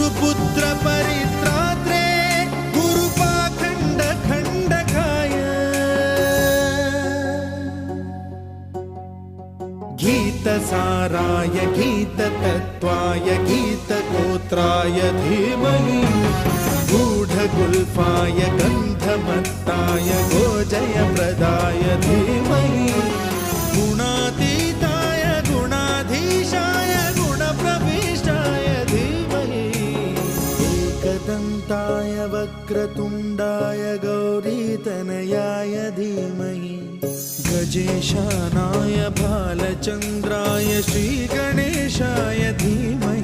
गुरुपुत्र परित्रात्रे गुरुपाखंड खंडकाय गीतसाराय गीततत्त्वाय गीतगोत्राय धीमहि गूढगुल्फाय गन्धमत्ताय गोजयप्रदाय धीमहि गुणातीताय गुणाधीशाय गुणप्रविष्टाय धीमहि एकदन्ताय वक्रतुण्डाय गौरीतनयाय धीमहि गजेशानाय भालचन्द्राय श्रीगणेशाय धीमहि